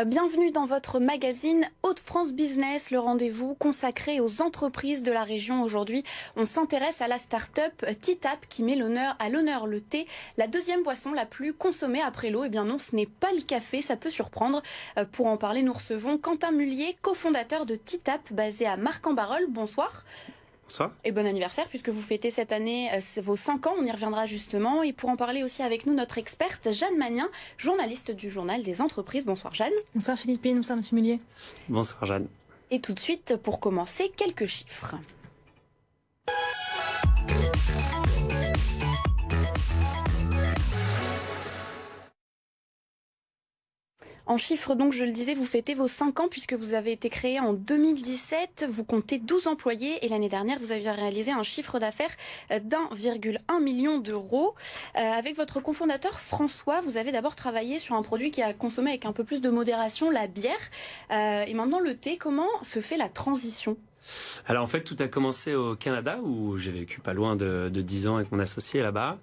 Bienvenue dans votre magazine Hauts-de-France Business, le rendez-vous consacré aux entreprises de la région. Aujourd'hui, on s'intéresse à la start-up TITAP qui met à l'honneur le thé, la deuxième boisson la plus consommée après l'eau. Eh bien non, ce n'est pas le café, ça peut surprendre. Pour en parler, nous recevons Quentin Mullier, cofondateur de TITAP, basé à Marcq-en-Barœul. Bonsoir. Bonsoir. Et bon anniversaire puisque vous fêtez cette année vos 5 ans, on y reviendra justement. Et pour en parler aussi avec nous, notre experte Jeanne Magnin, journaliste du Journal des entreprises. Bonsoir Jeanne. Bonsoir Philippine, bonsoir Monsieur Mullier. Bonsoir Jeanne. Et tout de suite, pour commencer, quelques chiffres. En chiffres, donc, je le disais, vous fêtez vos 5 ans puisque vous avez été créé en 2017. Vous comptez 12 employés et l'année dernière, vous aviez réalisé un chiffre d'affaires d'1,1 million d'euros. Avec votre cofondateur François, vous avez d'abord travaillé sur un produit qui a consommé avec un peu plus de modération, la bière. Et maintenant, le thé, comment se fait la transition ? Alors en fait, tout a commencé au Canada où j'ai vécu pas loin de 10 ans avec mon associé là-bas.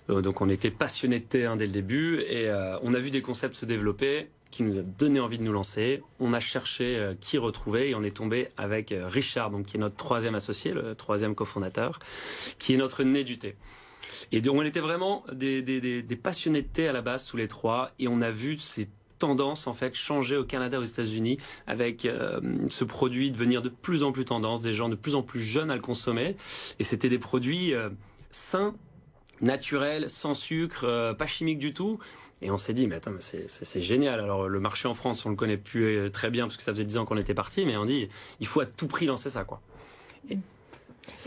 Donc on était passionnés de thé dès le début et on a vu des concepts se développer qui nous a donné envie de nous lancer. On a cherché qui retrouver et on est tombé avec Richard, donc, qui est notre troisième associé, le troisième cofondateur, qui est notre nez du thé. Et donc on était vraiment des passionnés de thé à la base, tous les trois, et on a vu ces tendance en fait changer au Canada, aux États-Unis, avec ce produit devenir de plus en plus tendance, des gens de plus en plus jeunes à le consommer, et c'était des produits sains, naturels, sans sucre, pas chimiques du tout. Et on s'est dit, mais attends, c'est génial. Alors le marché en France, on le connaît plus très bien parce que ça faisait 10 ans qu'on était parti, mais on dit, il faut à tout prix lancer ça, quoi.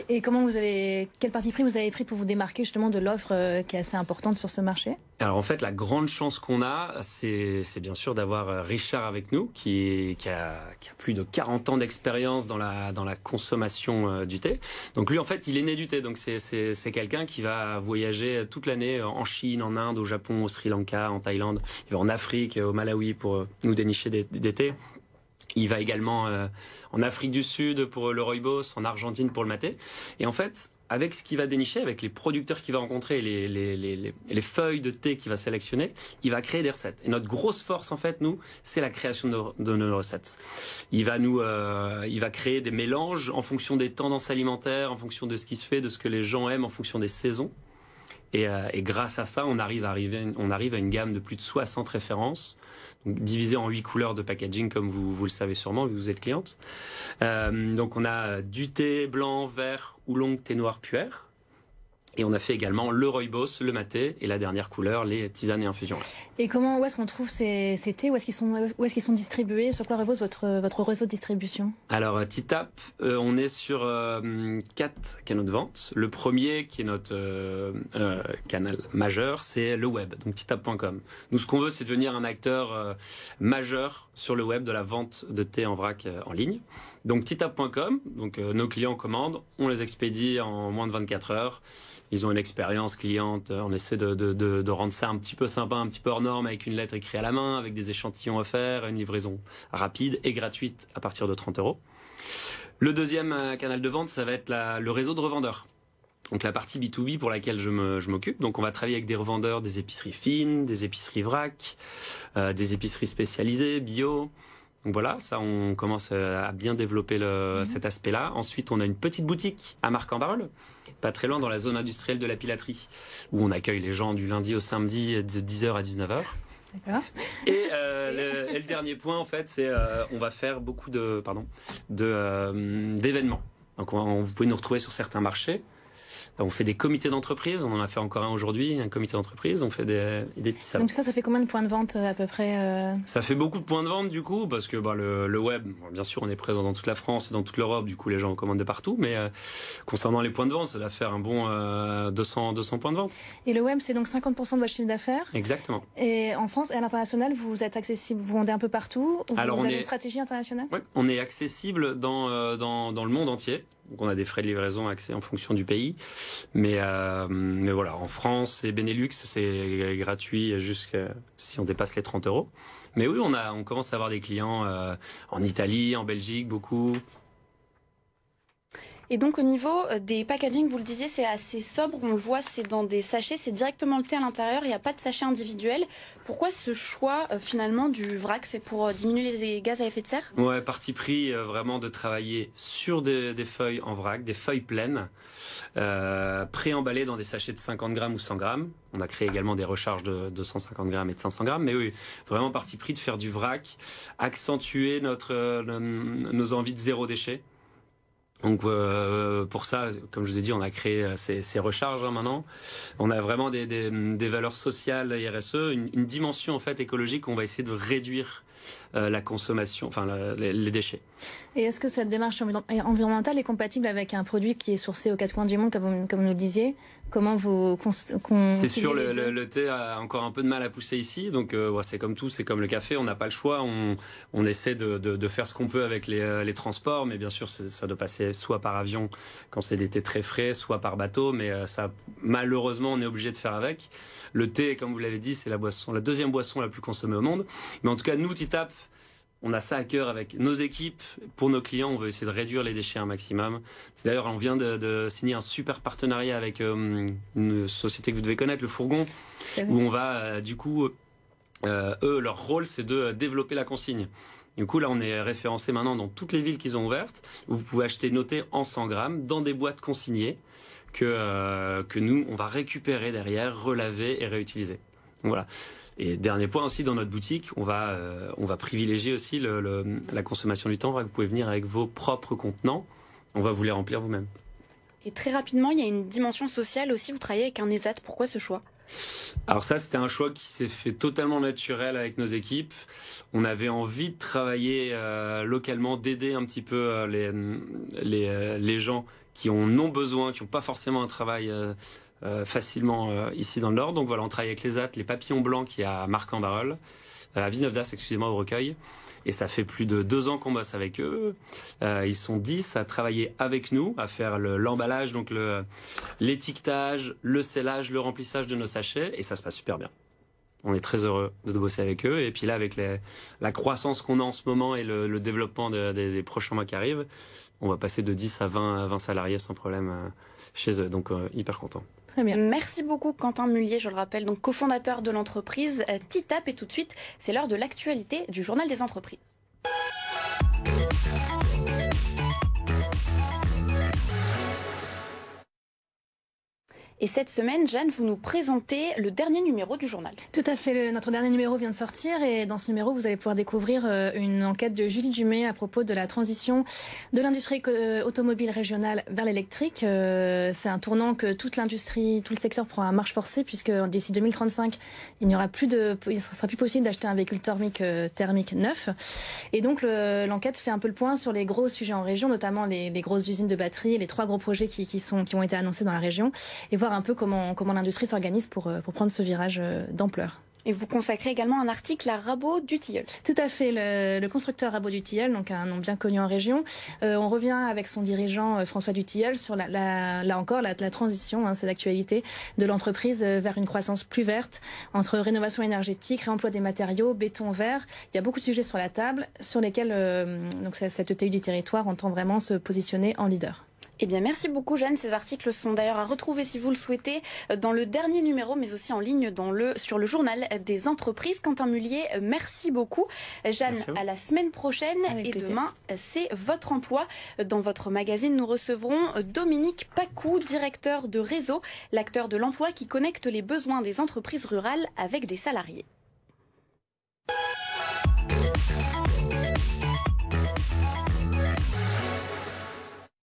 Et quel parti pris vous avez pris pour vous démarquer justement de l'offre qui est assez importante sur ce marché ? Alors en fait, la grande chance qu'on a, c'est bien sûr d'avoir Richard avec nous, qui a plus de 40 ans d'expérience dans la consommation du thé. Donc lui, en fait, il est né du thé. Donc c'est quelqu'un qui va voyager toute l'année en Chine, en Inde, au Japon, au Sri Lanka, en Thaïlande. Il va en Afrique, au Malawi pour nous dénicher des thés. Il va également en Afrique du Sud pour le rooibos, en Argentine pour le maté. Et en fait, avec ce qu'il va dénicher, avec les producteurs qu'il va rencontrer, les feuilles de thé qu'il va sélectionner, il va créer des recettes. Et notre grosse force, en fait, nous, c'est la création de nos recettes. Il va créer des mélanges en fonction des tendances alimentaires, en fonction de ce qui se fait, de ce que les gens aiment, en fonction des saisons. Et grâce à ça, on arrive à une gamme de plus de 60 références, donc divisées en 8 couleurs de packaging, comme vous le savez sûrement, vu que vous êtes cliente. Donc on a du thé blanc, vert, oolong, thé noir, puer. Et on a fait également le rooibos, le maté et la dernière couleur, les tisanes et infusions. Et où est-ce qu'on trouve ces thés ? Où est-ce qu'ils sont distribués ? Sur quoi repose votre réseau de distribution ? Alors TITAP, on est sur 4 canaux de vente. Le premier, qui est notre canal majeur, c'est le web, donc TITAP.com. Nous, ce qu'on veut, c'est devenir un acteur majeur sur le web de la vente de thé en vrac en ligne. Donc TITAP.com, donc nos clients commandent, on les expédie en moins de 24 heures. Ils ont une expérience cliente, on essaie de rendre ça un petit peu sympa, un petit peu hors norme, avec une lettre écrite à la main, avec des échantillons offerts, une livraison rapide et gratuite à partir de 30 €. Le deuxième canal de vente, ça va être le réseau de revendeurs. Donc la partie B2B pour laquelle je m'occupe. Donc on va travailler avec des revendeurs, des épiceries fines, des épiceries vrac, des épiceries spécialisées, bio. Donc voilà, ça on commence à bien développer cet aspect-là. Ensuite, on a une petite boutique à Marcq-en-Barœul, pas très loin dans la zone industrielle de la pilaterie, où on accueille les gens du lundi au samedi de 10h à 19h. D'accord. Et le dernier point, en fait, c'est on va faire beaucoup d'événements. Donc vous pouvez nous retrouver sur certains marchés. On fait des comités d'entreprise, on en a fait encore un aujourd'hui, un comité d'entreprise, on fait des petits salons. Donc ça fait combien de points de vente à peu près Ça fait beaucoup de points de vente du coup, parce que le web, bien sûr on est présent dans toute la France et dans toute l'Europe, du coup les gens commandent de partout, mais concernant les points de vente, ça va faire un bon 200 points de vente. Et le web, c'est donc 50% de votre chiffre d'affaires ? Exactement. Et en France et à l'international, vous êtes accessible, vous vendez un peu partout ? Ou Alors, vous avez une stratégie internationale ? Oui, on est accessible dans le monde entier. Donc on a des frais de livraison accès en fonction du pays, mais voilà, en France et Benelux c'est gratuit jusqu'à si on dépasse les 30 €. Mais oui, on commence à avoir des clients en Italie, en Belgique, beaucoup. Et donc au niveau des packaging, vous le disiez, c'est assez sobre, on le voit, c'est dans des sachets, c'est directement le thé à l'intérieur, il n'y a pas de sachet individuel. Pourquoi ce choix finalement du vrac? C'est pour diminuer les gaz à effet de serre? Ouais, parti pris vraiment de travailler sur des feuilles en vrac, des feuilles pleines, pré-emballées dans des sachets de 50 grammes ou 100 grammes. On a créé également des recharges de 250 grammes et de 500 grammes. Mais oui, vraiment parti pris de faire du vrac, accentuer nos envies de zéro déchet. Donc pour ça, comme je vous ai dit, on a créé ces recharges maintenant. On a vraiment des valeurs sociales RSE, une dimension en fait écologique. On va essayer de réduire la consommation, enfin les déchets. Et est-ce que cette démarche environnementale est compatible avec un produit qui est sourcé aux quatre coins du monde, comme vous le disiez? Comment vous C'est sûr, le thé a encore un peu de mal à pousser ici, donc c'est comme tout, c'est comme le café, on n'a pas le choix, on essaie de faire ce qu'on peut avec les transports, mais bien sûr ça doit passer soit par avion quand c'est des thés très frais, soit par bateau, mais ça malheureusement on est obligé de faire avec. Le thé, comme vous l'avez dit, c'est la deuxième boisson la plus consommée au monde, mais en tout cas nous, TITAP, on a ça à cœur avec nos équipes. Pour nos clients, on veut essayer de réduire les déchets un maximum. D'ailleurs, on vient de signer un super partenariat avec une société que vous devez connaître, Le Fourgon, où on va, eux, leur rôle, c'est de développer la consigne. Du coup, là, on est référencé maintenant dans toutes les villes qu'ils ont ouvertes, où vous pouvez acheter nos thés en 100 grammes dans des boîtes consignées que nous, on va récupérer derrière, relaver et réutiliser. Donc voilà. Et dernier point aussi, dans notre boutique, on va privilégier aussi la consommation du temps. Vous pouvez venir avec vos propres contenants. On va vous les remplir vous-même. Et très rapidement, il y a une dimension sociale aussi. Vous travaillez avec un ESAT. Pourquoi ce choix? Alors ça, c'était un choix qui s'est fait totalement naturel avec nos équipes. On avait envie de travailler localement, d'aider un petit peu les gens qui en ont besoin, qui n'ont pas forcément un travail facilement ici dans le Nord. Donc voilà, on travaille avec les Papillons Blancs qui est à Marc-en-Barœul, à Villeneuve-d'Ascq, excusez-moi, au Recueil. Et ça fait plus de 2 ans qu'on bosse avec eux. Ils sont 10 à travailler avec nous, à faire l'emballage, donc l'étiquetage, le scellage, le remplissage de nos sachets. Et ça se passe super bien. On est très heureux de bosser avec eux. Et puis là, avec la croissance qu'on a en ce moment et le développement des prochains mois qui arrivent, on va passer de 10 à 20 salariés sans problème chez eux. Donc hyper content. Très bien. Merci beaucoup Quentin Mullier, je le rappelle, donc cofondateur de l'entreprise TITAP. Et tout de suite, c'est l'heure de l'actualité du Journal des entreprises. Et cette semaine, Jeanne, vous nous présentez le dernier numéro du journal. Tout à fait, notre dernier numéro vient de sortir et dans ce numéro, vous allez pouvoir découvrir une enquête de Julie Dumay à propos de la transition de l'industrie automobile régionale vers l'électrique. C'est un tournant que toute l'industrie, tout le secteur prend à marche forcée puisque d'ici 2035, il ne sera plus possible d'acheter un véhicule thermique neuf. Et donc l'enquête fait un peu le point sur les gros sujets en région, notamment les grosses usines de batterie, les 3 gros projets qui ont été annoncés dans la région et voir un peu comment l'industrie s'organise pour prendre ce virage d'ampleur. Et vous consacrez également un article à Rabot du Tilleul. Tout à fait, le constructeur Rabot du Tilleul, donc un nom bien connu en région. On revient avec son dirigeant François du Tilleul sur là encore la transition, c'est l'actualité, de l'entreprise vers une croissance plus verte, entre rénovation énergétique, réemploi des matériaux, béton vert. Il y a beaucoup de sujets sur la table sur lesquels cette ETU du territoire entend vraiment se positionner en leader. Eh bien, merci beaucoup, Jeanne. Ces articles sont d'ailleurs à retrouver, si vous le souhaitez, dans le dernier numéro, mais aussi en ligne sur le journal des entreprises. Quentin Mullier, merci beaucoup. Jeanne, à la semaine prochaine. Avec plaisir. Demain, c'est votre emploi. Dans votre magazine, nous recevrons Dominique Pacou, directeur de Réseau, l'acteur de l'emploi qui connecte les besoins des entreprises rurales avec des salariés.